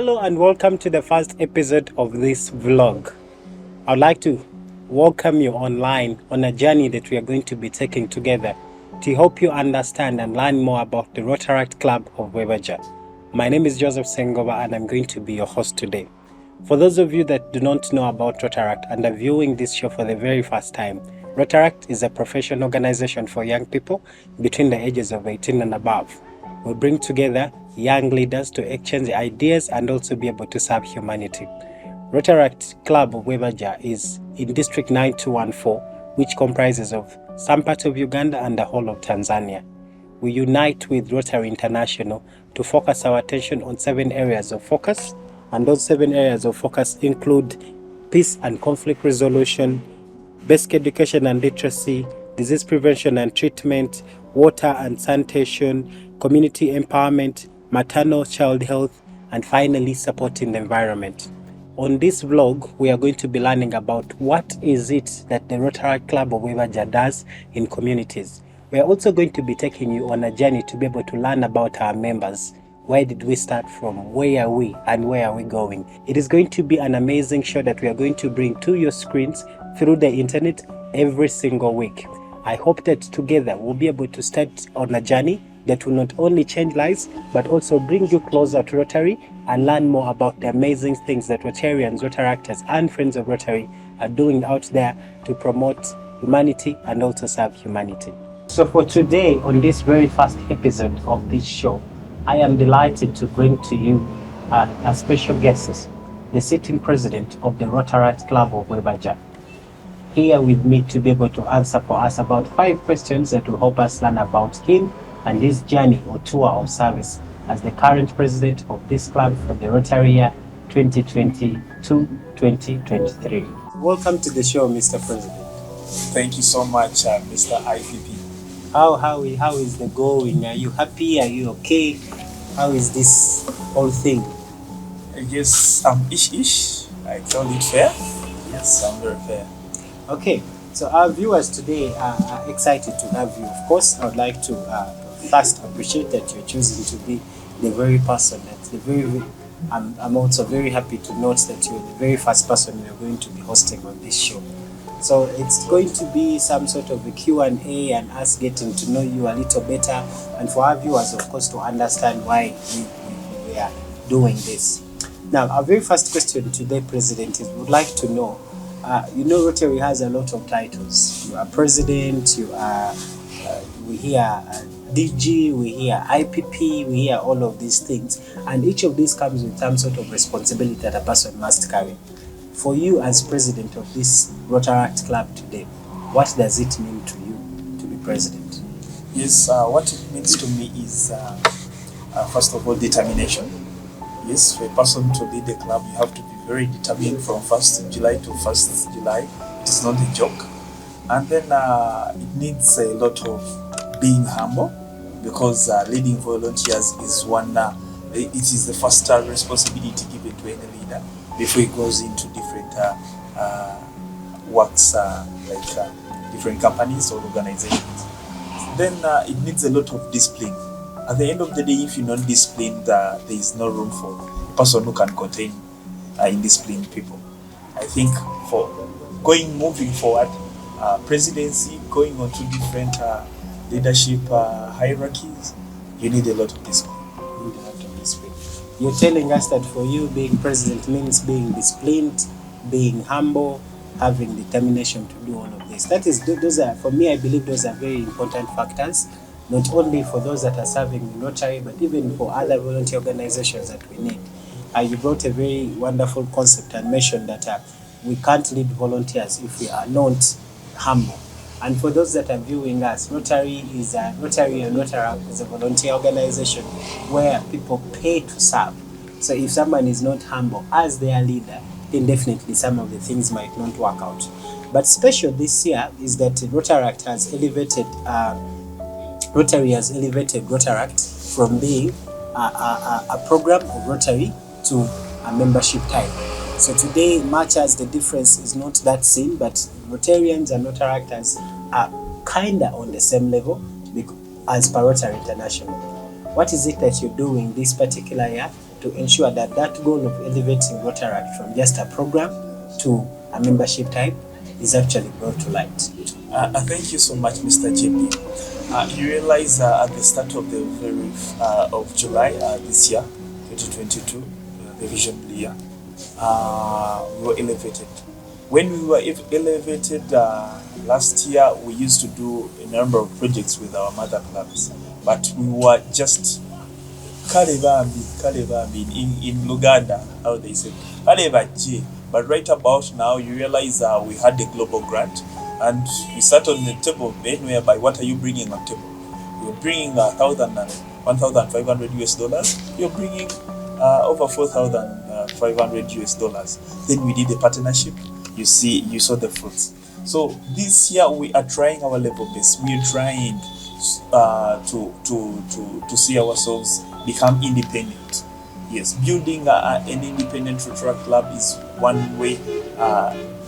Hello and welcome to the first episode of this vlog. I'd like to welcome you online on a journey that we are going to be taking together to help you understand and learn more about the Rotaract Club of Webaja. My name is Joseph Sengova and I'm going to be your host today. For those of you that do not know about Rotaract and are viewing this show for the very first time, Rotaract is a professional organization for young people between the ages of 18 and above. We bring together young leaders to exchange ideas and also be able to serve humanity. Rotaract Club of Webaja is in District 9214, which comprises of some part of Uganda and the whole of Tanzania. We unite with Rotary International to focus our attention on 7 areas of focus, and those 7 areas of focus include peace and conflict resolution, basic education and literacy, disease prevention and treatment, water and sanitation, community empowerment, maternal child health, and finally supporting the environment. On this vlog, we are going to be learning about what is it that the Rotaract Club of Webaja does in communities. We are also going to be taking you on a journey to be able to learn about our members. Where did we start from? Where are we? And where are we going? It is going to be an amazing show that we are going to bring to your screens through the internet every single week. I hope that together we'll be able to start on a journey that will not only change lives, but also bring you closer to Rotary and learn more about the amazing things that Rotarians, Rotaractors, and friends of Rotary are doing out there to promote humanity and also serve humanity. So for today, on this very first episode of this show, I am delighted to bring to you a special guest, the sitting president of the Rotaract Club of Webaja, here with me to be able to answer for us about 5 questions that will help us learn about him and his journey or tour of service as the current president of this club for the Rotary year 2022-2023. Welcome to the show, Mr. President. Thank you so much, Mr. IPP. How is the going? Are you happy? Are you okay? How is this whole thing? I guess I'm ish. I call it fair. Yes, I'm very fair. Okay, so our viewers today are excited to have you. Of course, I would like to first appreciate that you're choosing to be the very person I'm also very happy to note that you're the very first person you're going to be hosting on this show. So it's going to be some sort of a Q&A and us getting to know you a little better, and for our viewers, of course, to understand why we are doing this. Now, our very first question today, President, is we would like to know, Rotary has a lot of titles. You are president, you are, we hear DG, we hear IPP, we hear all of these things, and each of these comes with some sort of responsibility that a person must carry. For you as president of this Rotaract Club today, what does it mean to you to be president? Yes, what it means to me is, first of all, determination. Yes, for a person to lead the club, you have to be very determined from 1st July to 1st July. It is not a joke. And then it needs a lot of being humble, because leading volunteers is one, it is the first responsibility given to any leader before he goes into different works like different companies or organizations. Then it needs a lot of discipline. At the end of the day, if you're not disciplined, there is no room for a person who can contain indisciplined people. I think for moving forward, presidency, going on to different leadership hierarchies, you need a lot of discipline. You're telling us that for you, being president means being disciplined, being humble, having determination to do all of this. Those are, for me, I believe those are very important factors, not only for those that are serving in Rotary, but even for other volunteer organizations that we need. You brought a very wonderful concept and mentioned that we can't lead volunteers if we are not humble. And for those that are viewing us, Rotary and Rotaract is a volunteer organization where people pay to serve. So if someone is not humble as their leader, then definitely some of the things might not work out. But special this year is that Rotary has elevated Rotaract from being a program of Rotary to a membership type. So today, much as the difference is not that seen, but Rotarians and Rotaractors are kinda on the same level as per Rotary International. What is it that you're doing this particular year to ensure that that goal of elevating Rotaract from just a program to a membership type is actually brought to light. Thank you so much, Mr. JP. You realize at the start of the of July this year, 2022, the vision year, we were elevated. When we were elevated last year, we used to do a number of projects with our mother clubs, but we were just Kalebambi in Luganda, how they say, Kalebaji. But right about now, you realize we had a global grant, and we sat on the table of Ben, whereby what are you bringing on table? You're bringing 1,500 US dollars. You're bringing over 4,500 US dollars. Then we did a partnership. You saw the fruits. So this year we are trying our level best. We are trying to see ourselves become independent. Yes, building an independent Rotaract club is one way,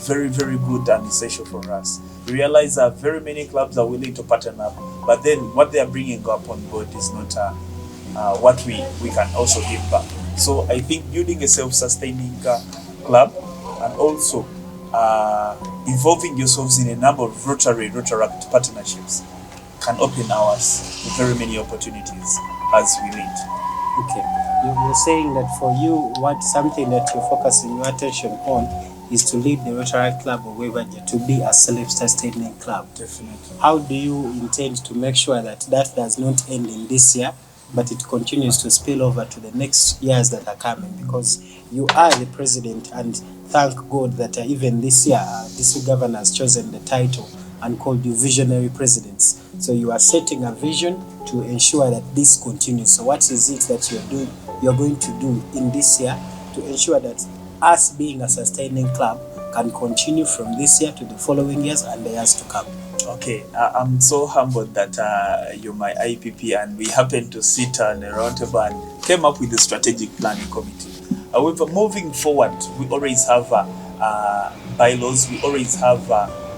very, very good and essential for us. We realize that very many clubs are willing to partner up, but then what they are bringing up on board is not what we can also give back. So I think building a self-sustaining club and also involving yourselves in a number of Rotaract partnerships can open ours to very many opportunities as we lead. Okay, you're saying that for you, something that you're focusing your attention on is to lead the Rotaract Club of Wevaja to be a self-sustaining club. Definitely. How do you intend to make sure that that does not end in this year, but it continues to spill over to the next years that are coming? Because you are the president, and thank God that even this year, this governor has chosen the title and called you visionary presidents. So you are setting a vision to ensure that this continues. So what is it that you're going to do in this year to ensure that us being a sustaining club can continue from this year to the following years and the years to come? Okay, I'm so humbled that you're my IPP and we happened to sit on a round table and came up with the strategic planning committee. However, moving forward, we always have bylaws, we always have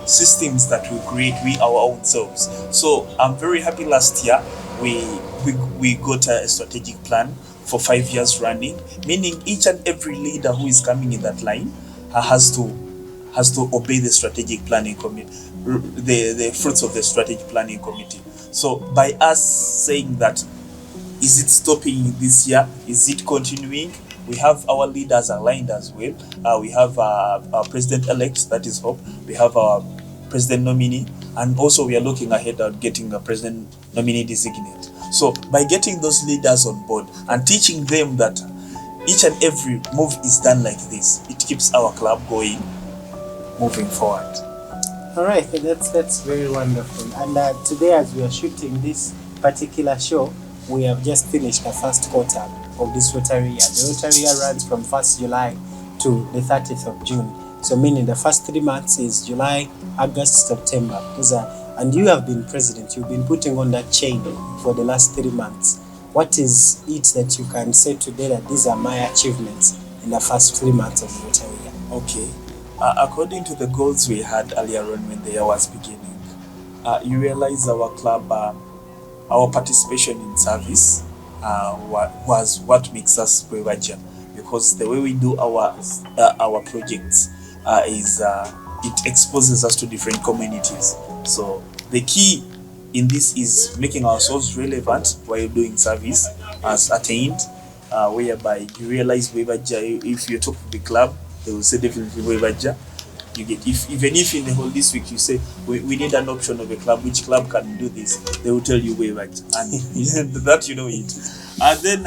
systems that we create our own selves. So I'm very happy last year we got a strategic plan for 5 years running, meaning each and every leader who is coming in that line has to obey the strategic planning committee, the fruits of the strategic planning committee. So by us saying that, is it stopping this year? Is it continuing? We have our leaders aligned as well. We have our president-elect, that is Hope. We have our president nominee, and also we are looking ahead at getting a president nominee designate. So by getting those leaders on board and teaching them that each and every move is done like this, it keeps our club going, moving forward. All right, that's very wonderful. And today, as we are shooting this particular show, we have just finished the first quarter of this Rotary year. The Rotary year runs from 1st July to the 30th of June. So meaning the first 3 months is July, August, September. And you have been president. You've been putting on that chain for the last 3 months. What is it that you can say today that these are my achievements in the first 3 months of the Rotary year? Okay. According to the goals we had earlier on when the year was beginning, you realize our club, our participation in service was what makes us Wevaja, because the way we do our projects is it exposes us to different communities. So the key in this is making ourselves relevant while doing service as attained, whereby you realize Wevaja, if you talk to the club, they will say definitely Wevaja. You get, even if in the whole district you say we need an option of a club, which club can do this, they will tell you Wevaja, and that you know it. And then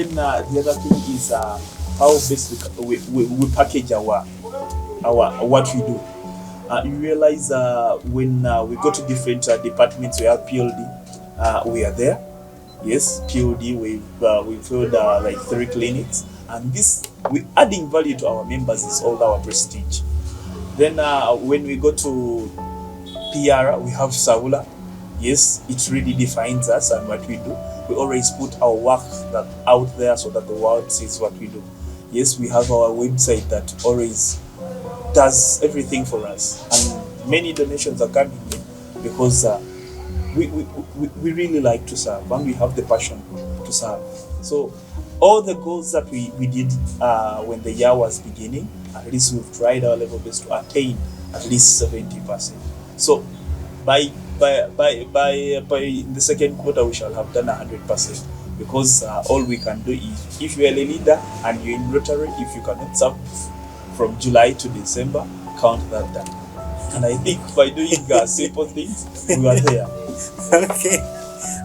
the other thing is how best we package our what we do. You realize when we go to different departments, we have PLD, we are there. Yes, PLD, we've filled like 3 clinics, and this, we adding value to our members is all our prestige. Then when we go to PR, we have Saula. Yes, it really defines us and what we do. We always put our work out there so that the world sees what we do. Yes, we have our website that always does everything for us, and many donations are coming in because we really like to serve, and we have the passion to serve. So all the goals that we did when the year was beginning, at least we've tried our level best to attain at least 70%. So by the second quarter we shall have done 100%, because all we can do is, if you are a leader and you're in Rotary, if you cannot serve from July to December, count that down. And I think by doing simple things, we are there. Okay.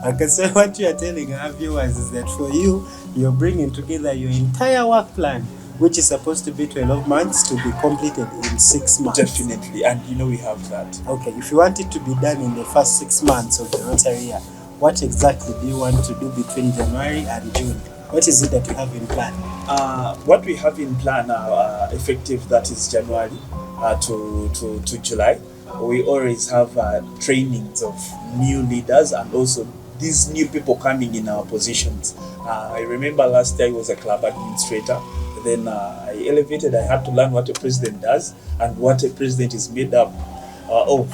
Okay, so what you are telling our viewers is that for you, you're bringing together your entire work plan, which is supposed to be 12 months, to be completed in 6 months. Definitely, and we have that. Okay, if you want it to be done in the first 6 months of the Rotary year, what exactly do you want to do between January and June? What is it that you have in plan? What we have in plan, effective, that is January to July. We always have trainings of new leaders, and also these new people coming in our positions. I remember last year I was a club administrator. Then I elevated. I had to learn what a president does and what a president is made up of.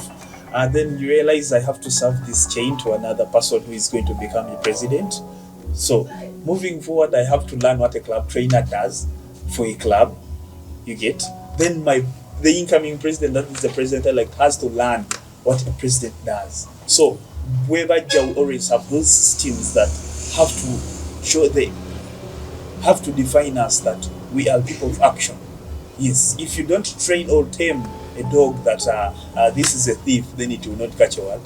And then you realize I have to serve this chain to another person who is going to become a president. So moving forward, I have to learn what a club trainer does for a club. You get? Then the incoming president, that is the president elect, has to learn what a president does. So wherever you always have those systems that have to show have to define us that we are people of action. Yes, if you don't train or tame a dog that this is a thief, then it will not catch a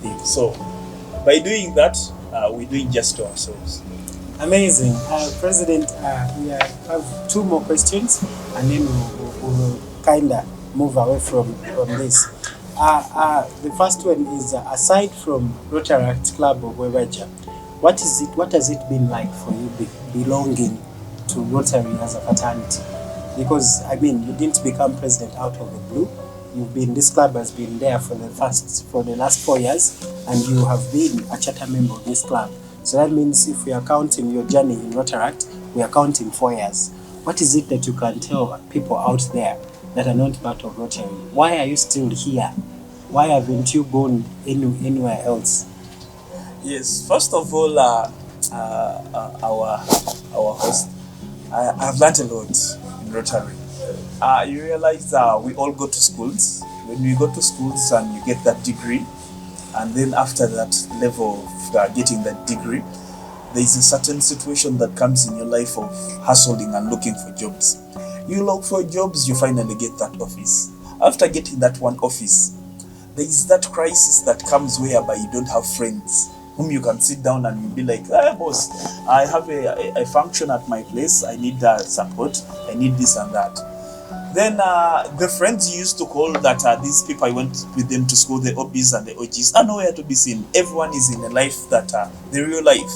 thief. So by doing that, we're doing just to ourselves. Amazing. President, we have 2 more questions, and then we'll kind of move away from this. The first one is, aside from Rotaract Club of Webaja, what has it been like for you belonging to Rotary as a fraternity? Because I mean, you didn't become president out of the blue. This club has been there for the last 4 years, and you have been a charter member of this club. So that means if we are counting your journey in Rotaract, we are counting 4 years. What is it that you can tell people out there that are not part of Rotary? Why are you still here? Why haven't you gone anywhere else? Yes, first of all, our host, I've learned a lot in Rotary. You realize we all go to schools. When we go to schools and you get that degree, and then after that level of getting that degree, there is a certain situation that comes in your life of hustling and looking for jobs. You look for jobs, you finally get that office. After getting that one office, there is that crisis that comes whereby you don't have friends whom you can sit down and you'll be like, hey boss, I have a function at my place, I need support, I need this and that. Then the friends you used to call that these people I went with them to school, the OBs and the OGs, are nowhere to be seen. Everyone is in a life that, the real life,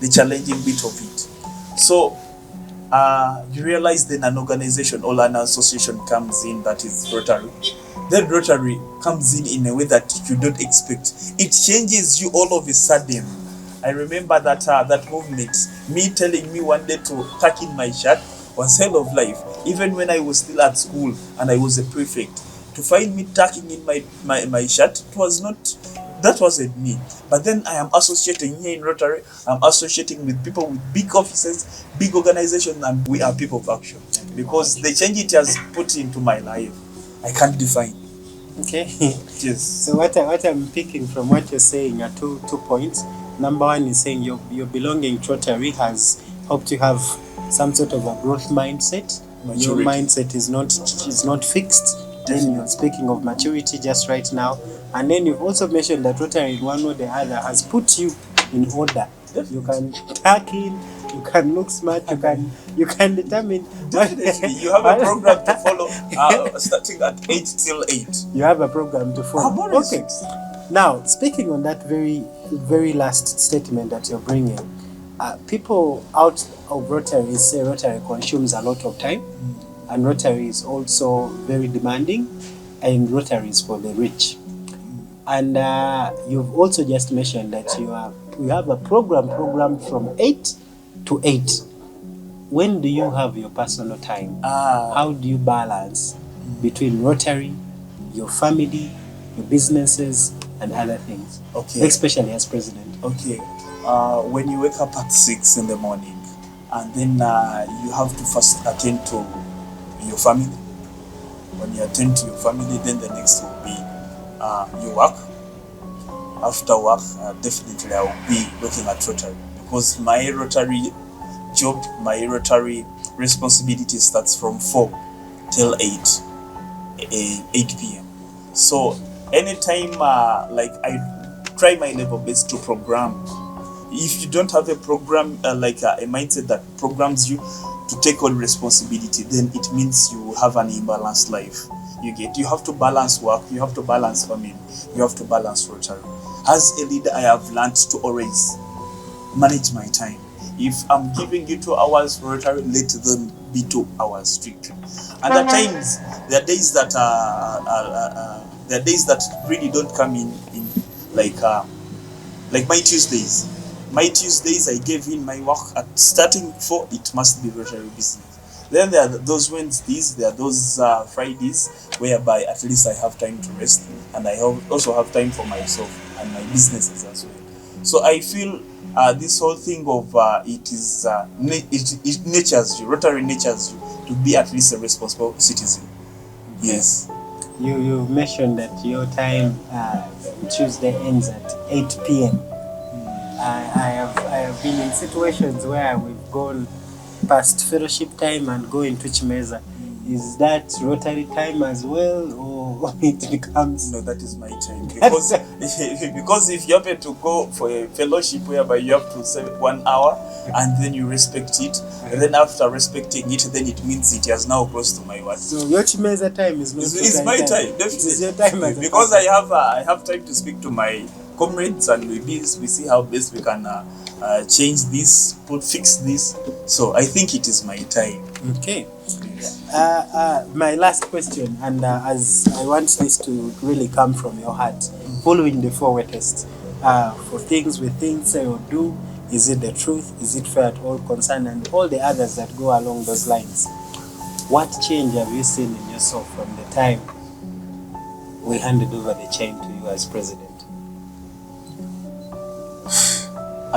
the challenging bit of it. So you realize then an organization or an association comes in, that is Rotary. Then Rotary comes in a way that you don't expect. It changes you all of a sudden. I remember that that movement, me telling me one day to tuck in my shirt, was hell of life. Even when I was still at school and I was a prefect, to find me tucking in my shirt, that wasn't me. But then I am associating here in Rotary, I'm associating with people with big offices, big organizations, and we are people of action. Because the change it has put into my life, I can't define. Okay. Yes. So what I'm picking from what you're saying are two points. Number one is saying your belonging to Rotary has helped you have some sort of a growth mindset. Maturity. Your mindset is not fixed. Then you're speaking of maturity just right now. And then you've also mentioned that Rotary in one or the other has put you in order. You can tuck in, you can look smart, you can determine. Definitely. You have a program to follow starting at 8 till 8. You have a program to follow. Okay. Now, speaking on that very, very last statement that you're bringing, people out of Rotary say Rotary consumes a lot of time, and Rotary is also very demanding, and Rotary is for the rich. And you've also just mentioned that you have a program from 8 to 8. When do you have your personal time? How do you balance between Rotary, your family, your businesses, and other things. Okay. Especially as president. Okay. When you wake up at 6 in the morning, and then you have to first attend to your family. When you attend to your family, then the next will be your work. After work, definitely I will be looking at Rotary, because my Rotary job, my Rotary responsibility starts from 4 till 8 p.m. So anytime like I try my level best to program. If you don't have a program like a mindset that programs you to take on responsibility, then it means you have an imbalanced life. You have to balance work, you have to balance family, you have to balance Rotary. As a leader, I have learned to always manage my time. If I'm giving you 2 hours for Rotary, let them be 2 hours strictly. And at times, there are days that really don't come in like my Tuesdays. My Tuesdays, I gave in my work at starting 4, it must be Rotary business. Then there are those Wednesdays, there are those Fridays, whereby at least I have time to rest, and I also have time for myself and my businesses as well. So I feel this whole thing of it natures you, Rotary natures you to be at least a responsible citizen. Yes. You mentioned that your time Tuesday ends at 8 p.m. I have been in situations where we've gone past fellowship time and go into Chimeza. Is that Rotary time as well, or it becomes? No, that is my time, because because if you happen to go for a fellowship whereby you have to serve 1 hour and then you respect it, and then after respecting it, then it means it has now crossed to my word. So your Chimeza time is not. It's my time, definitely. It's your time as because I have time to speak to my comrades, and we see how best we can change this, fix this. So I think it is my time. Okay. My last question, and as I want this to really come from your heart, following the 4 tests, for things we think, say or do, is it the truth? Is it fair at all concern, and all the others that go along those lines? What change have you seen in yourself from the time we handed over the chain to you as president?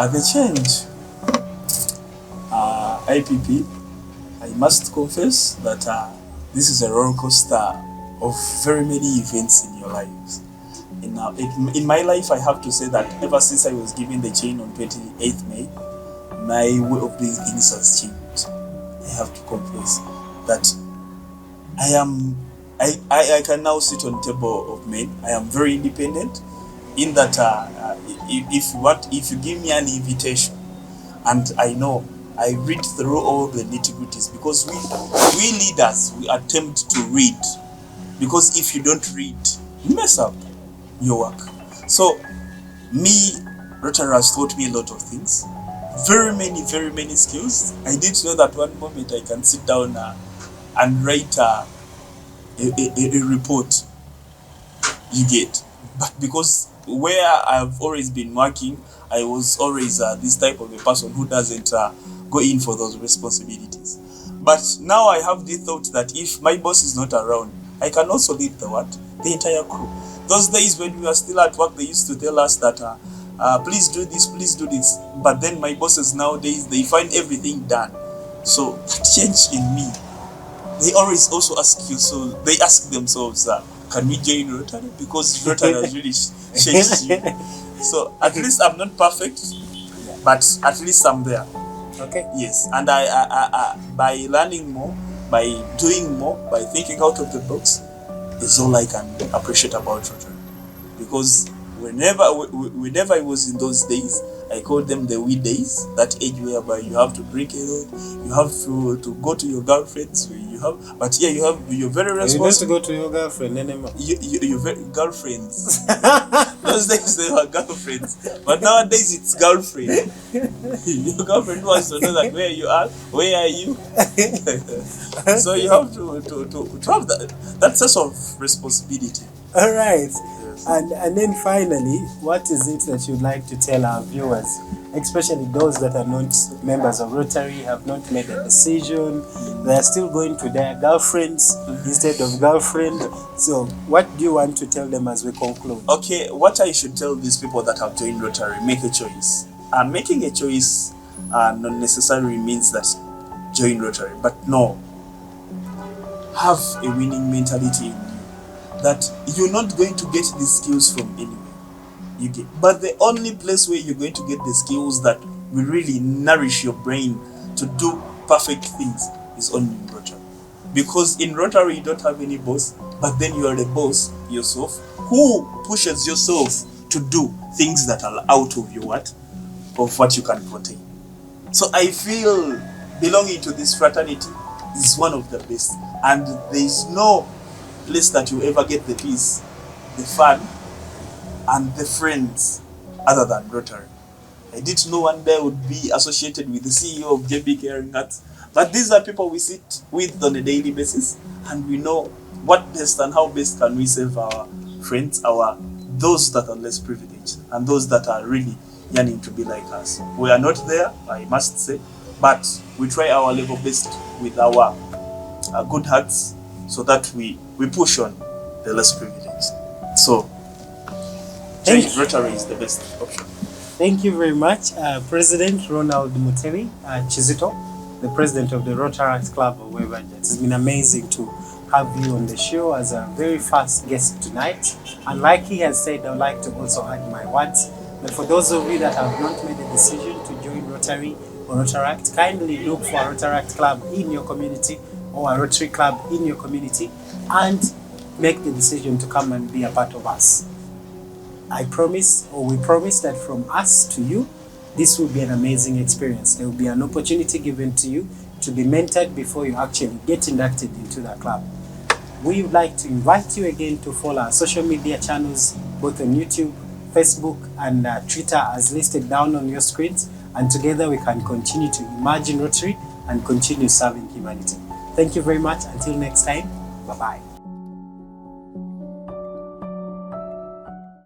The change, IPP, I must confess that this is a roller coaster of very many events in your lives. In my life, I have to say that ever since I was given the chain on 28th May, my way of doing things has changed. I have to confess that I can now sit on the table of men. I am very independent in that if you give me an invitation, and I know I read through all the nitty-gritties, because we leaders, we attempt to read, because if you don't read, you mess up your work. So Rotary has taught me a lot of things, very many skills. I didn't know that one moment I can sit down and write a report, you get. But because where I've always been working, I was always this type of a person who doesn't go in for those responsibilities. But now I have the thought that if my boss is not around, I can also lead the entire crew. Those days when we were still at work, they used to tell us that please do this, please do this. But then my bosses nowadays, they find everything done. So that changed in me. They always also ask you, so they ask themselves, can we join Rotary? Because Rotary has really changed you. So at least I'm not perfect, but at least I'm there. Okay. Yes, and I by learning more, by doing more, by thinking out of the box, is all I can appreciate about Rotary. Because whenever I was in those days, I call them the wee days, that age whereby you have to drink a lot, you have to go to your girlfriends, but yeah, you're very responsible. You don't go to your girlfriend anymore. You're very girlfriends. Those days they were girlfriends, but nowadays it's girlfriend. Your girlfriend wants to know that where you are, where are you. So you have to have that sense of responsibility. All right. Yes. And then finally, what is it that you'd like to tell our viewers, especially those that are not members of Rotary, have not made a decision, they are still going to their girlfriends instead of girlfriend. So what do you want to tell them as we conclude? Okay, what I should tell these people that have joined Rotary, make a choice. Making a choice not necessarily means that join Rotary, but no, have a winning mentality in you, that you're not going to get these skills from anywhere. But the only place where you're going to get the skills that will really nourish your brain to do perfect things is only in Rotary. Because in Rotary you don't have any boss, but then you are the boss yourself, who pushes yourself to do things that are out of your of what you can contain. So I feel belonging to this fraternity is one of the best, and there is no place that you ever get the peace, the fun, and the friends other than Rotary. I didn't know one day I would be associated with the CEO of JB Caring Arts, but these are people we sit with on a daily basis, and we know what best and how best can we serve our friends, those that are less privileged, and those that are really yearning to be like us. We are not there, I must say, but we try our level best with our good hearts, so that we push on the less privileged. So, Rotary is the best option. Thank you very much, President Ronald Mutebi Chizito, the president of the Rotaract Club of Weber. It has been amazing to have you on the show as a very first guest tonight. And like he has said, I would like to also add my words. But for those of you that have not made a decision to join Rotary or Rotaract, kindly look for a Rotaract Club in your community or a Rotary Club in your community and make the decision to come and be a part of us. I promise, or we promise, that from us to you, this will be an amazing experience. There will be an opportunity given to you to be mentored before you actually get inducted into the club. We would like to invite you again to follow our social media channels, both on YouTube, Facebook, and Twitter, as listed down on your screens. And together we can continue to imagine Rotary and continue serving humanity. Thank you very much. Until next time, bye-bye.